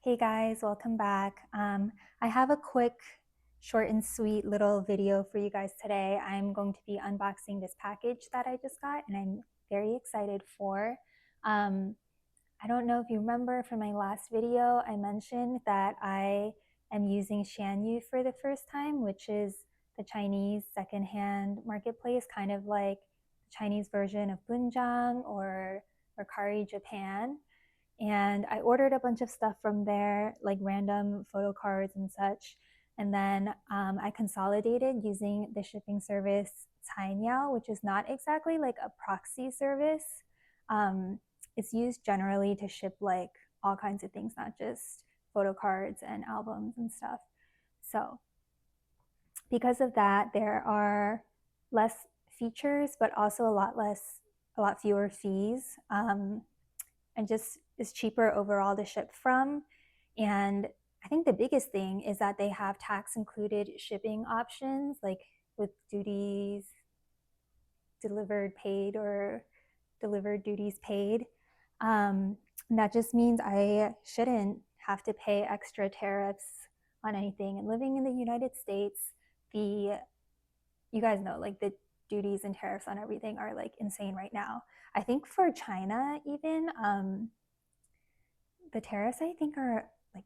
Hey guys, welcome back. I have a quick, short and sweet little video for you guys today. I'm going to be unboxing this package that I just got and I'm very excited for. Um, I don't know if you remember from my last video, I mentioned that I am using xianyu for the first time, which is the Chinese secondhand marketplace, kind of like the Chinese version of Bunjang or Mercari Japan. And I ordered a bunch of stuff from there, like random photo cards and such. And then I consolidated using the shipping service cainiao, which is not exactly like a proxy service. Um, it's used generally to ship like all kinds of things, not just photo cards and albums and stuff. So because of that, there are less features, but also a lot fewer fees. And just is cheaper overall to ship from. And I think the biggest thing is that they have tax included shipping options, like with duties delivered paid or delivered duties paid. And that just means I shouldn't have to pay extra tariffs on anything. And living in the United States, the you guys know like the duties and tariffs on everything are like insane right now. I think for China even the tariffs I think are like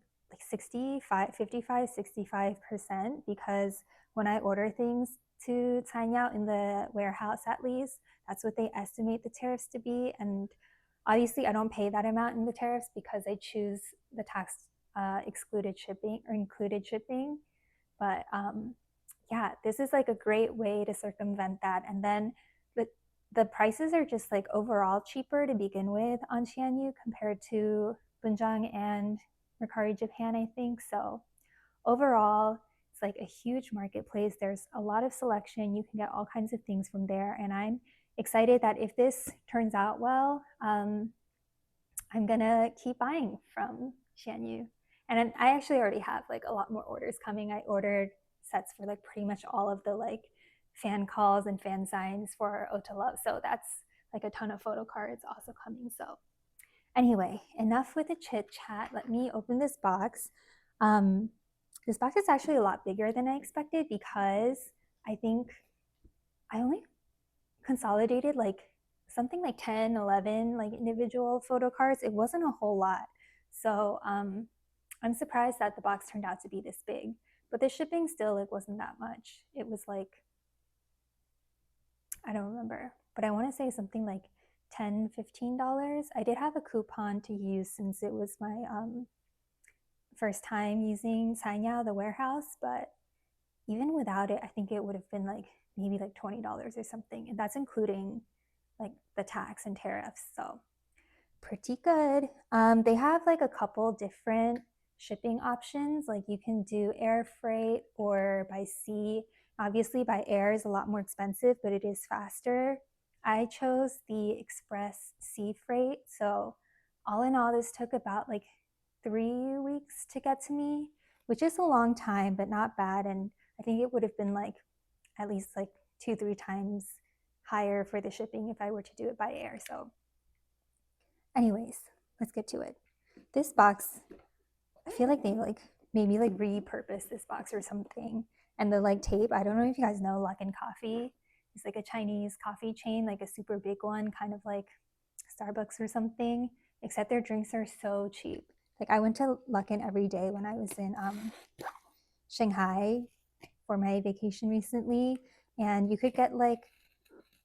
65, 55, 65% because when I order things to Cainiao in the warehouse at least, that's what they estimate the tariffs to be. And obviously I don't pay that amount in the tariffs because I choose the tax excluded shipping or included shipping. But yeah, this is like a great way to circumvent that. And then the the prices are just like overall cheaper to begin with on Xianyu compared to Bunjang and Mercari Japan, I think. So overall, it's like a huge marketplace. There's a lot of selection. You can get all kinds of things from there. And I'm excited that if this turns out well, I'm gonna keep buying from Xianyu. And I actually already have like a lot more orders coming. I ordered sets for like pretty much all of the like fan calls and fan signs for Ota Love. So that's like a ton of photo cards also coming. So anyway, enough with the chit chat. Let me open this box. Um, this box is actually a lot bigger than I expected because I think I only consolidated like something like 10, 11 like individual photo cards. It wasn't a whole lot. So I'm surprised that the box turned out to be this big. But the shipping still like wasn't that much. It was like, I don't remember, but I want to say something like $10, $15. I did have a coupon to use since it was my first time using Cainiao, the warehouse, but even without it, I think it would have been like maybe like $20 or something. And that's including like the tax and tariffs. So pretty good. They have like a couple different shipping options. Like you can do air freight or by sea. Obviously, by air is a lot more expensive, but it is faster. I chose the express sea freight. So, all in all, this took about like 3 weeks to get to me, which is a long time, but not bad. And I think it would have been like at least like 2, 3 times higher for the shipping if I were to do it by air. So, anyways, let's get to it. This box, I feel like they like maybe like repurpose this box or something. And the like tape, I don't know if you guys know Luckin Coffee. It's like a Chinese coffee chain, like a super big one, kind of like Starbucks or something, except their drinks are so cheap. Like I went to Luckin every day when I was in Shanghai for my vacation recently, and you could get like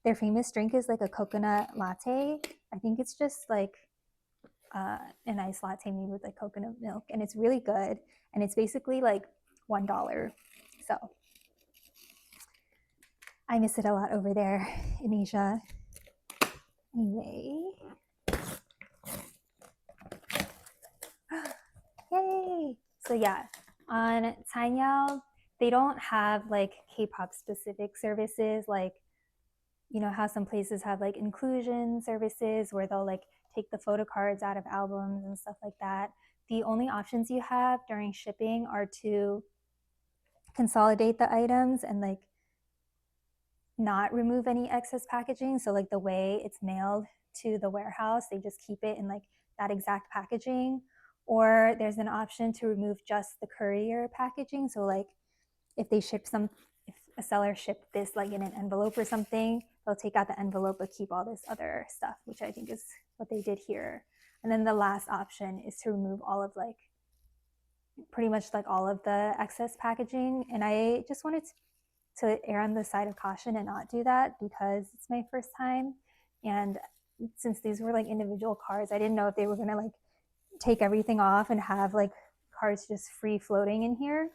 their famous drink is like a coconut latte. I think it's just like an iced latte made with like coconut milk, and it's really good. And it's basically like $1. So I miss it a lot over there in Asia. Anyway, yay! So yeah, on Cainiao, they don't have like K-pop specific services like you know how some places have like inclusion services where they'll like take the photo cards out of albums and stuff like that. The only options you have during shipping are to consolidate the items and like not remove any excess packaging. So like the way it's mailed to the warehouse, they just keep it in like that exact packaging. or there's an option to remove just the courier packaging. So like if they ship if a seller shipped this like in an envelope or something, they'll take out the envelope but keep all this other stuff, which I think is what they did here. And then the last option is to remove all of like pretty much like all of the excess packaging. And I just wanted to err on the side of caution and not do that because it's my first time. And since these were like individual cards, I didn't know if they were gonna like take everything off and have like cards just free floating in here.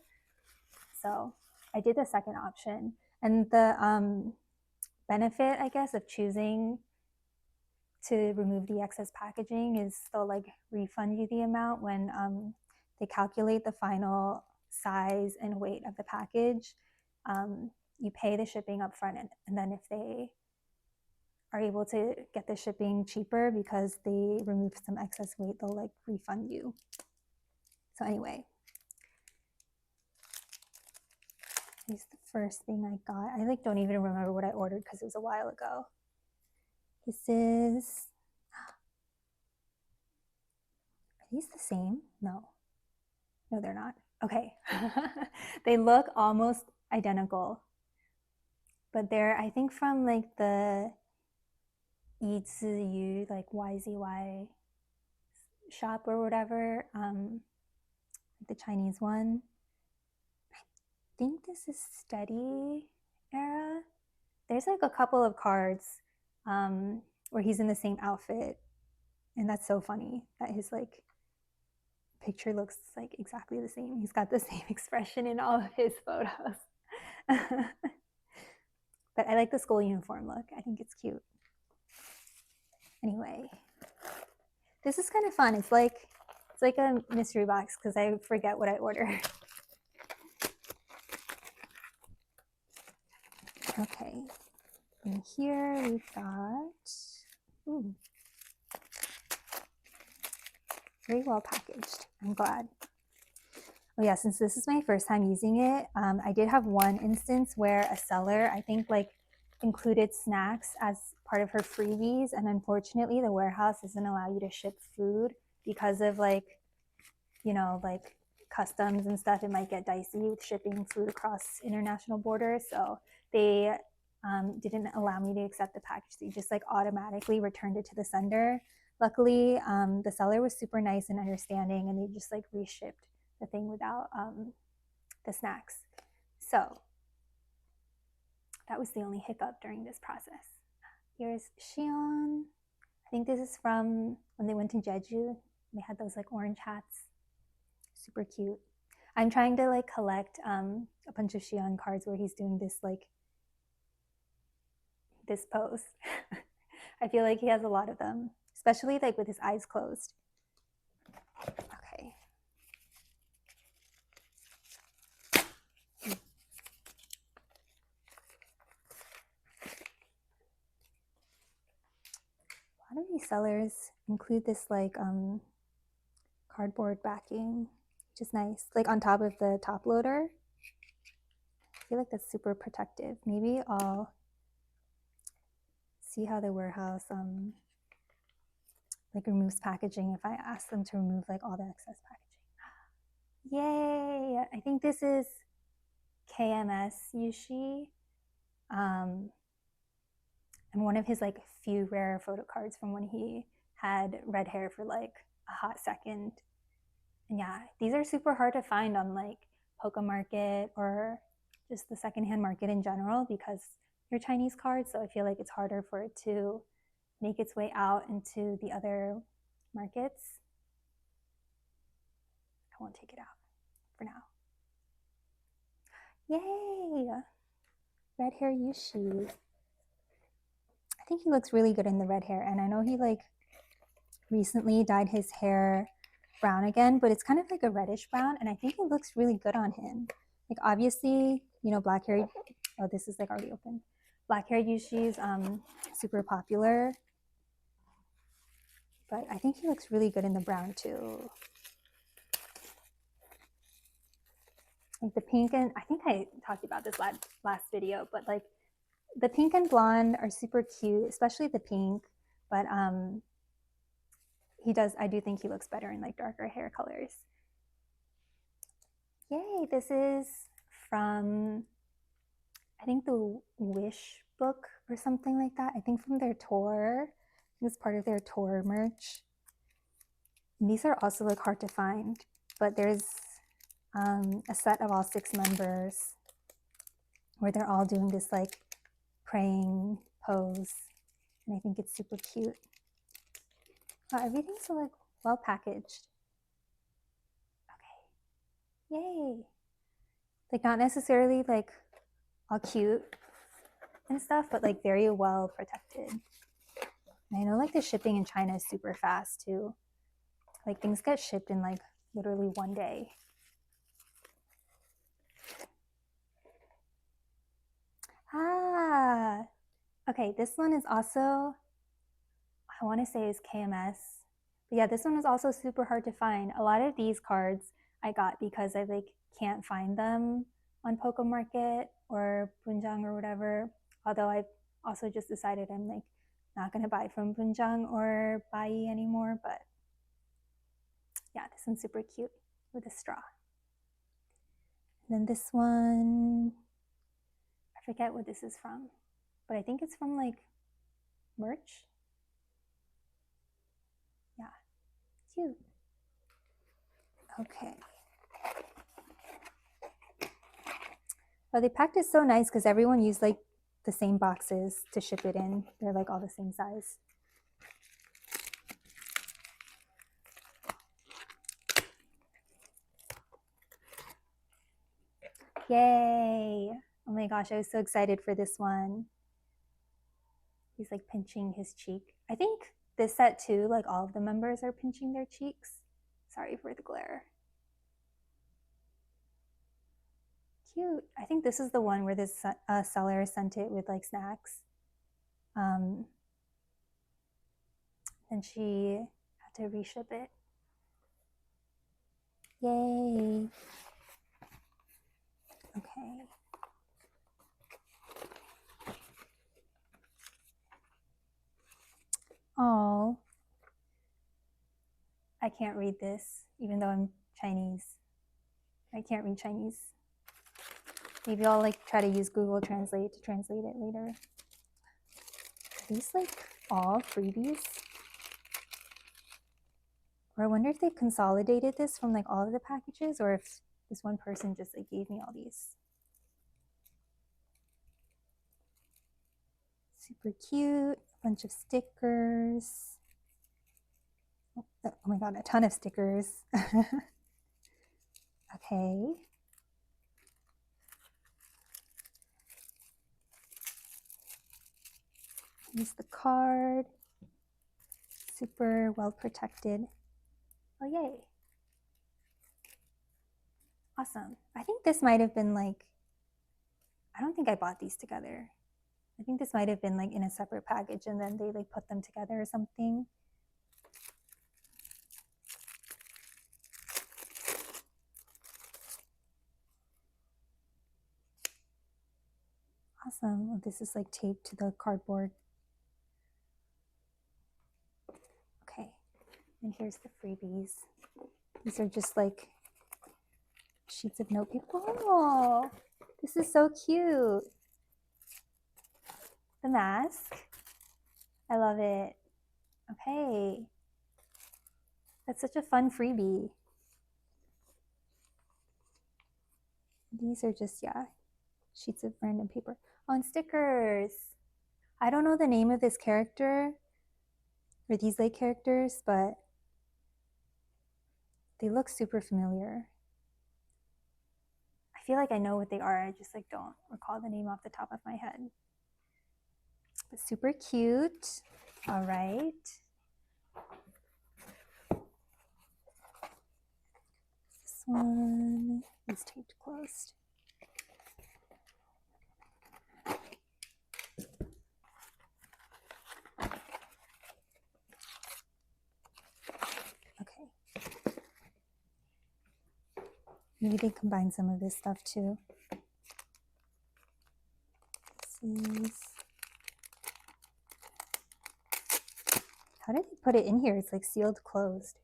So I did the second option. And the benefit, I guess, of choosing to remove the excess packaging is they'll like refund you the amount when they calculate the final size and weight of the package. You pay the shipping up front, and then if they are able to get the shipping cheaper because they remove some excess weight, they'll like refund you. So anyway, here's the first thing I got. I like don't even remember what I ordered because it was a while ago. This is, are these the same? No, they're not. Okay. They look almost identical, but they're, I think, from like the xianyu, like YZY shop or whatever, the Chinese one. I think this is Steady era. There's like a couple of cards where he's in the same outfit, and that's so funny that his like picture looks like exactly the same. He's got the same expression in all of his photos. But I like the school uniform look. I think it's cute. Anyway, this is kind of fun. It's like a mystery box because I forget what I ordered. Okay, and here we've got, ooh, very well packaged. I'm glad. Oh yeah, since this is my first time using it, I did have one instance where a seller, I think, like included snacks as part of her freebies, and unfortunately the warehouse doesn't allow you to ship food because of like, you know, like customs and stuff. It might get dicey with shipping food across international borders, so they didn't allow me to accept the package. They just like automatically returned it to the sender. Luckily, the seller was super nice and understanding, and they just like reshipped the thing without the snacks. So that was the only hiccup during this process. Here's Xian. I think this is from when they went to Jeju. They had those like orange hats. Super cute. I'm trying to like collect a bunch of Xian cards where he's doing this like this pose. I feel like he has a lot of them, especially like with his eyes closed. Okay. A lot of these sellers include this like cardboard backing, which is nice, like on top of the top loader. I feel like that's super protective. Maybe I'll see how the warehouse like removes packaging if I ask them to remove like all the excess packaging. Yay! I think this is KMS Yushi, and one of his like few rare photo cards from when he had red hair for like a hot second. And yeah, these are super hard to find on like Poke Market or just the secondhand market in general because they're Chinese cards, so I feel like it's harder for it to make its way out into the other markets. I won't take it out for now. Yay! Red hair Yushi. I think he looks really good in the red hair, and I know he like recently dyed his hair brown again, but it's kind of like a reddish brown, and I think it looks really good on him. Like obviously, you know, black hair, oh, this is like already open. Black hair Yushi's super popular, but I think he looks really good in the brown too. Like the pink, and I think I talked about this last video, but like the pink and blonde are super cute, especially the pink, but I do think he looks better in like darker hair colors. Yay, this is from, I think, the Wish book or something like that. I think from their tour. It's part of their tour merch. And these are also like hard to find, but there's a set of all 6 members where they're all doing this like praying pose, and I think it's super cute. Wow, everything's so like well packaged. Okay, yay! Like not necessarily like all cute and stuff, but like very well protected. And I know like the shipping in China is super fast too. Like things get shipped in like literally one day. Ah, okay, this one is also, I want to say is KMS. But yeah, this one is also super hard to find. A lot of these cards I got because I like can't find them on Poco Market or Bunjang or whatever. Although I've also just decided I'm like not gonna buy from Bunjang or Bai anymore. But yeah, this one's super cute with a straw. And then this one, I forget what this is from, but I think it's from like merch. Yeah, cute. Okay. But they packed it so nice because everyone used like the same boxes to ship it in. They're like all the same size. Yay! Oh my gosh, I was so excited for this one. He's like pinching his cheek. I think this set too, like all of the members are pinching their cheeks. Sorry for the glare. Cute. I think this is the one where this seller sent it with like snacks. And she had to reship it. Yay. Okay. Oh, I can't read this, even though I'm Chinese. I can't read Chinese. Maybe I'll like try to use Google Translate to translate it later. Are these like all freebies? Or I wonder if they consolidated this from like all of the packages, or if this one person just like gave me all these. Super cute, a bunch of stickers. Oh my god, a ton of stickers. Okay. Here's the card. Super well protected. Oh, yay. Awesome. I think this might have been like, I don't think I bought these together. I think this might have been like in a separate package and then they like put them together or something. Awesome. Oh, this is like taped to the cardboard. Okay. And here's the freebies. These are just like sheets of notepaper. Oh, this is so cute. The mask. I love it. Okay. That's such a fun freebie. These are just, yeah, sheets of random paper. Oh, and stickers. I don't know the name of this character or these like characters, but they look super familiar. I feel like I know what they are. I just like don't recall the name off the top of my head. But super cute. All right. This one is taped closed. Okay. Maybe they combine some of this stuff too. This is how How did they put it in here? It's like sealed closed.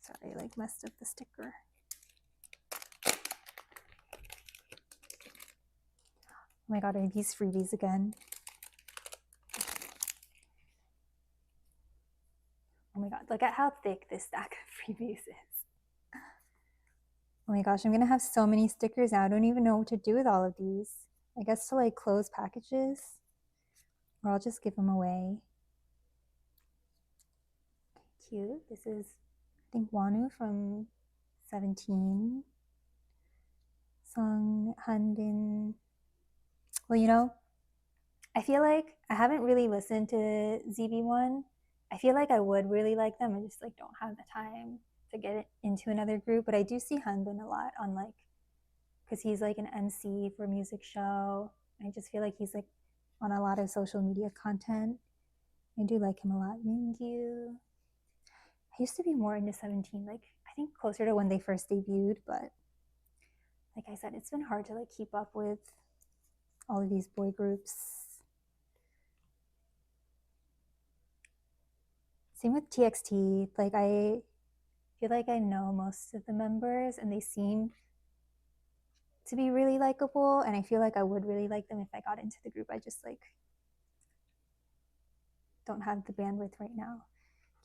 Sorry, I like messed up the sticker. Oh my god, are these freebies again? Oh my god, look at how thick this stack of freebies is. Oh my gosh, I'm gonna have so many stickers now. I don't even know what to do with all of these. I guess to like close packages, or I'll just give them away. Cute. This is, I think, Wanu from 17. Sung Handin. Well, you know, I feel like I haven't really listened to ZB1. I feel like I would really like them. I just like don't have the time to get into another group. But I do see Hanbin a lot on like, because he's like an MC for a music show. I just feel like he's like on a lot of social media content. I do like him a lot. Mingyu. I used to be more into 17, like I think closer to when they first debuted, but like I said, it's been hard to like keep up with all of these boy groups. Same with TXT. Like I feel like I know most of the members and they seem to be really likable, and I feel like I would really like them if I got into the group. I just like don't have the bandwidth right now.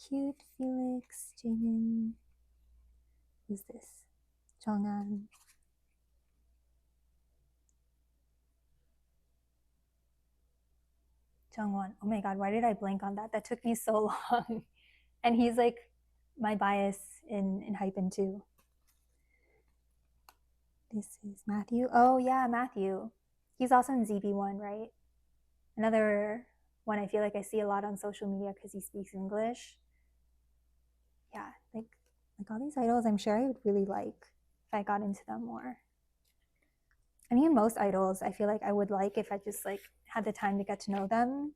Cute, Felix, Jamin. Who's this? Jong'an. Jungwon. Oh my god, why did I blank on that? That took me so long. And he's like my bias in Hypen too. This is Matthew. Oh yeah, Matthew. He's also in ZB1, right? Another one I feel like I see a lot on social media because he speaks English. Yeah, like all these idols, I'm sure I would really like if I got into them more. I mean, most idols, I feel like I would like if I just like had the time to get to know them,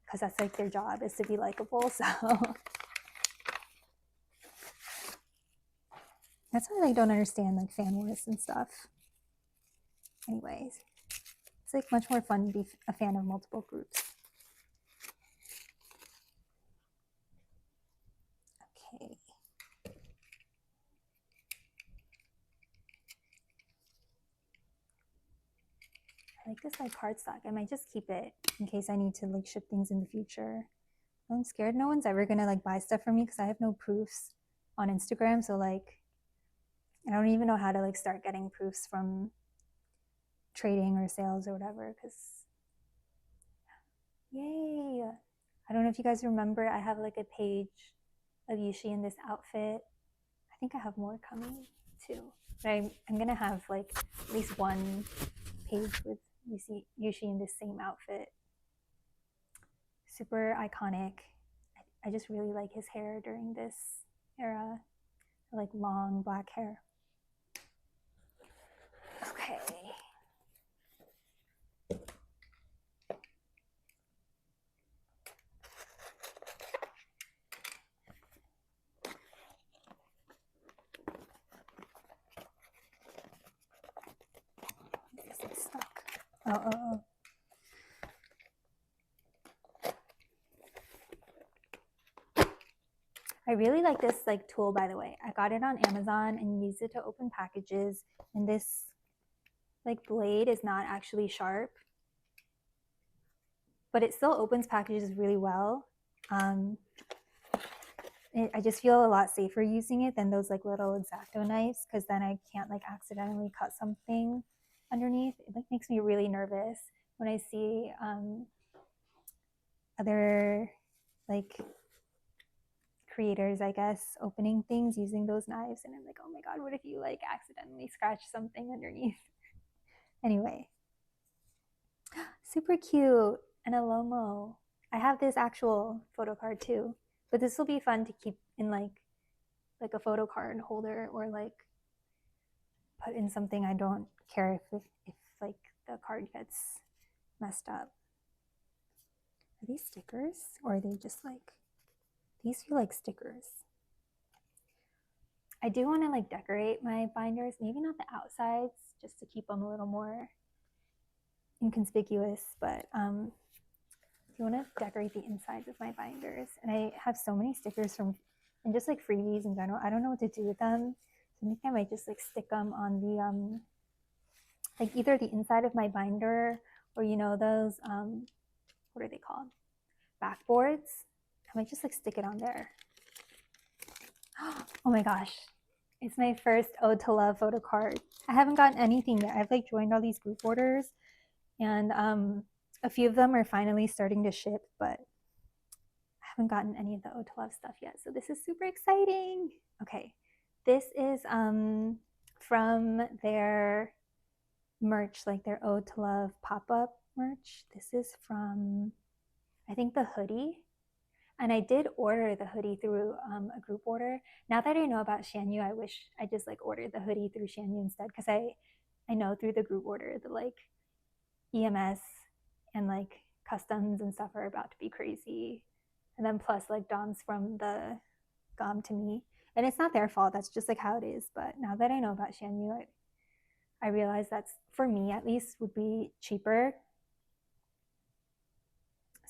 because that's like their job is to be likable. So that's why I don't understand like fan wars and stuff. Anyways, it's like much more fun to be a fan of multiple groups. Okay. I like this like cardstock. I might just keep it in case I need to like ship things in the future. I'm scared no one's ever gonna like buy stuff from me because I have no proofs on Instagram. So like I don't even know how to like start getting proofs from trading or sales or whatever, because yay. I don't know if you guys remember, I have like a page of Yushi in this outfit. I think I have more coming too. But I'm gonna have like at least one page with Yushi in this same outfit. Super iconic. I just really like his hair during this era, like long black hair. Okay. This is stuck. Oh. I really like this like tool, by the way. I got it on Amazon and used it to open packages. And this like blade is not actually sharp, but it still opens packages really well. I just feel a lot safer using it than those like little X-Acto knives, because then I can't like accidentally cut something underneath. It like makes me really nervous when I see other like creators, I guess, opening things using those knives, and I'm like, oh my god, what if you like accidentally scratch something underneath? Anyway, super cute. And a Lomo. I have this actual photo card too, but this will be fun to keep in like a photo card holder, or like put in something. I don't care if like the card gets messed up. Are these stickers, or are they just like, these feel like stickers? I do want to like decorate my binders, maybe not the outsides, just to keep them a little more inconspicuous, but you want to decorate the insides of my binders. And I have so many stickers from, and just like freebies in general. I don't know what to do with them. So I think I might just like stick them on the, like either the inside of my binder or, you know, those, what are they called? Backboards. I might just like stick it on there. Oh my gosh. It's my first Ode to Love photo card. I haven't gotten anything yet. I've like joined all these group orders and a few of them are finally starting to ship, but I haven't gotten any of the Ode to Love stuff yet. So this is super exciting. Okay. This is from their merch, like their Ode to Love pop-up merch. This is from, I think, the hoodie. And I did order the hoodie through a group order. Now that I know about xianyu, I wish I just like ordered the hoodie through xianyu instead, because I know through the group order the like EMS and like customs and stuff are about to be crazy. And then plus like Dom's from the Gom to me. And it's not their fault. That's just like how it is. But now that I know about xianyu, I realize that's, for me at least, would be cheaper.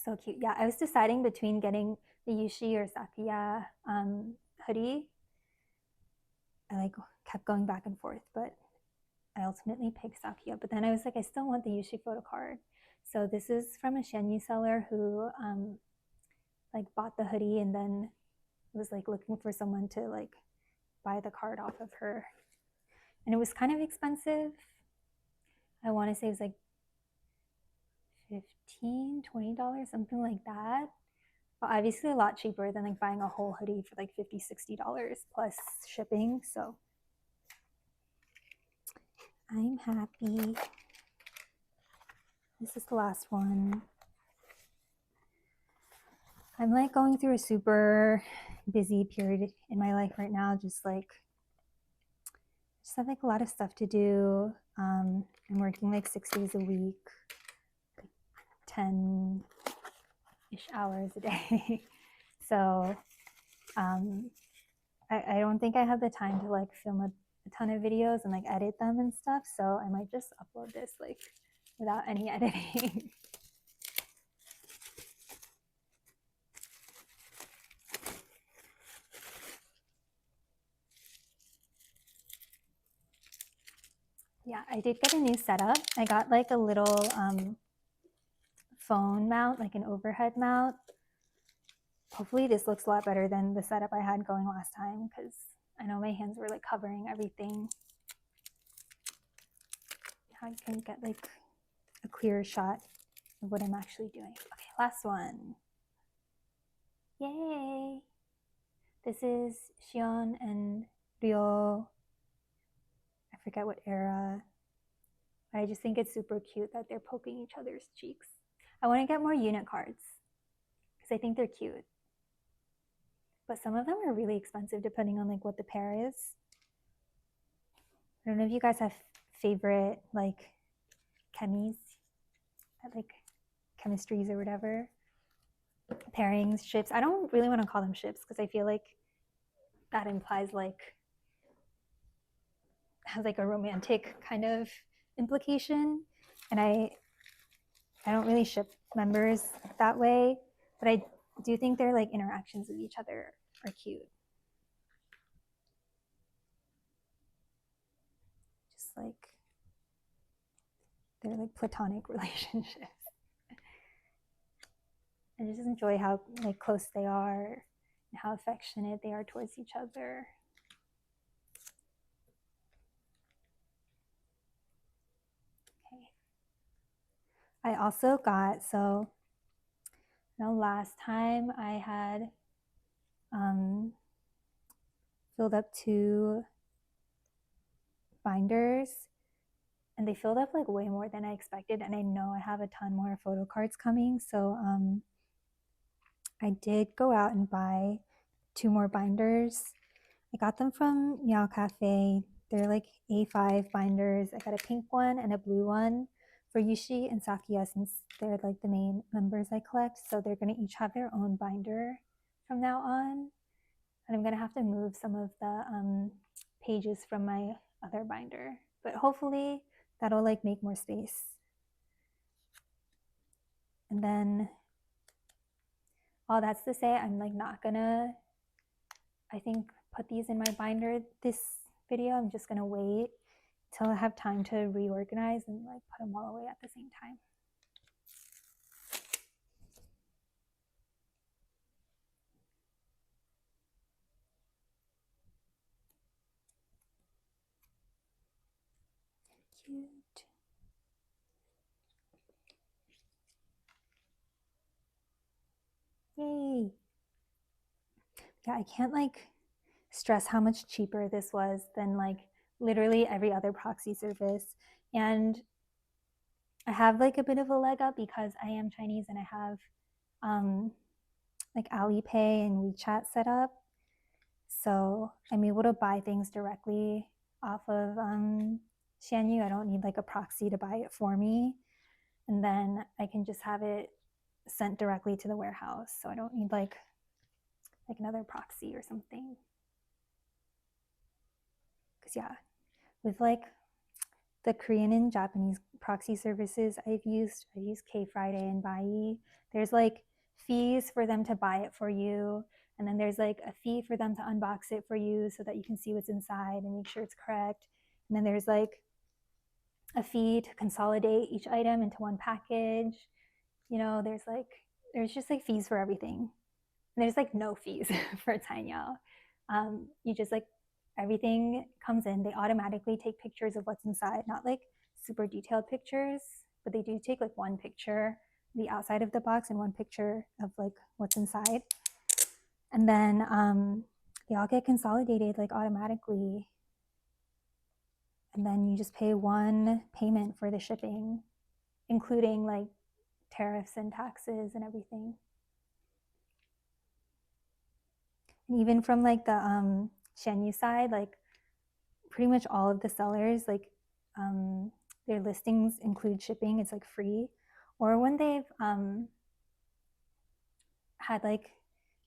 So cute. Yeah, I was deciding between getting the Yushi or Sakuya hoodie. I like kept going back and forth, but I ultimately picked Sakuya. But then I was like, I still want the Yushi photo card. So this is from a xianyu seller who like bought the hoodie and then was like looking for someone to like buy the card off of her. And it was kind of expensive. I want to say it was like $15-$20, something like that. But obviously a lot cheaper than like buying a whole hoodie for like $50-$60 plus shipping. So I'm happy. This is the last one. I'm like going through a super busy period in my life right now. Just have like a lot of stuff to do. I'm working like 6 days a week, like 10-ish hours a day. So I don't think I have the time to like film a ton of videos and like edit them and stuff. So I might just upload this like without any editing. Yeah, I did get a new setup. I got like a little phone mount, like an overhead mount. Hopefully this looks a lot better than the setup I had going last time, because I know my hands were like covering everything. I can get like a clearer shot of what I'm actually doing. Okay, last one. Yay! This is Xion and Ryo. I forget what era. But I just think it's super cute that they're poking each other's cheeks. I want to get more unit cards because I think they're cute. But some of them are really expensive depending on like what the pair is. I don't know if you guys have favorite like chemies, like chemistries or whatever. Pairings, ships. I don't really want to call them ships because I feel like that implies like has like a romantic kind of implication. And I don't really ship members that way, but I do think their like interactions with each other are cute. Just like they're like platonic relationships. I just enjoy how like close they are and how affectionate they are towards each other. Okay. I also got, so last time I had filled up 2 binders and they filled up like way more than I expected, and I know I have a ton more photo cards coming, so I did go out and buy 2 more binders. I got them from Meow Cafe. They're like A5 binders. I got a pink one and a blue one for Yushi and Sakuya, since they're like the main members I collect. So they're going to each have their own binder from now on. And I'm going to have to move some of the pages from my other binder. But hopefully that'll like make more space. And then all that's to say, I'm like not gonna, I think, put these in my binder this video. I'm just gonna wait till I have time to reorganize and like put them all away at the same time. Cute. Yay. Yeah, I can't like stress how much cheaper this was than like literally every other proxy service. And I have like a bit of a leg up because I am Chinese and I have like Alipay and WeChat set up. So I'm able to buy things directly off of xianyu. I don't need like a proxy to buy it for me. And then I can just have it sent directly to the warehouse. So I don't need like another proxy or something. Because yeah, with like the Korean and Japanese proxy services I've used K Friday and Bai. There's like fees for them to buy it for you, and then there's like a fee for them to unbox it for you so that you can see what's inside and make sure it's correct. And then there's like a fee to consolidate each item into one package. You know, there's just like fees for everything. And there's like no fees for cainiao. You just like everything comes in. They automatically take pictures of what's inside, not like super detailed pictures, but they do take like one picture, the outside of the box, and one picture of like what's inside. And then they all get consolidated like automatically. And then you just pay one payment for the shipping, including like tariffs and taxes and everything. And even from like the xianyu side, like pretty much all of the sellers, like their listings include shipping. It's like free. Or when they've had like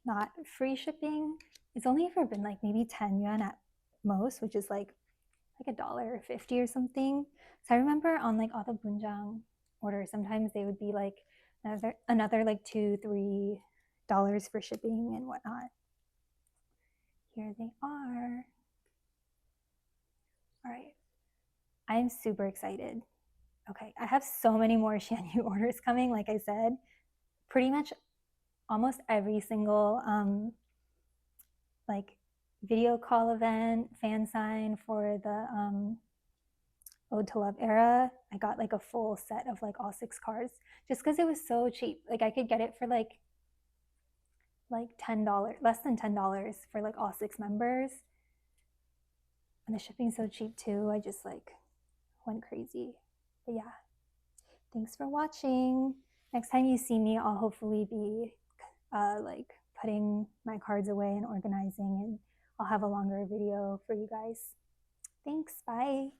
not free shipping, it's only ever been like maybe 10 yuan at most, which is like $1.50 or something. So I remember on like all the bunjang orders, sometimes they would be like another like $2-3 for shipping and whatnot. Here they are. All right. I'm super excited. Okay, I have so many more xianyu orders coming. Like I said, pretty much almost every single like video call event, fan sign for the Ode to Love era, I got like a full set of like all 6 cards just because it was so cheap. Like I could get it for like $10, less than $10 for like all 6 members, and the shipping's so cheap too. I just like went crazy. But yeah, thanks for watching. Next time you see me, I'll hopefully be like putting my cards away and organizing, and I'll have a longer video for you guys. Thanks, bye.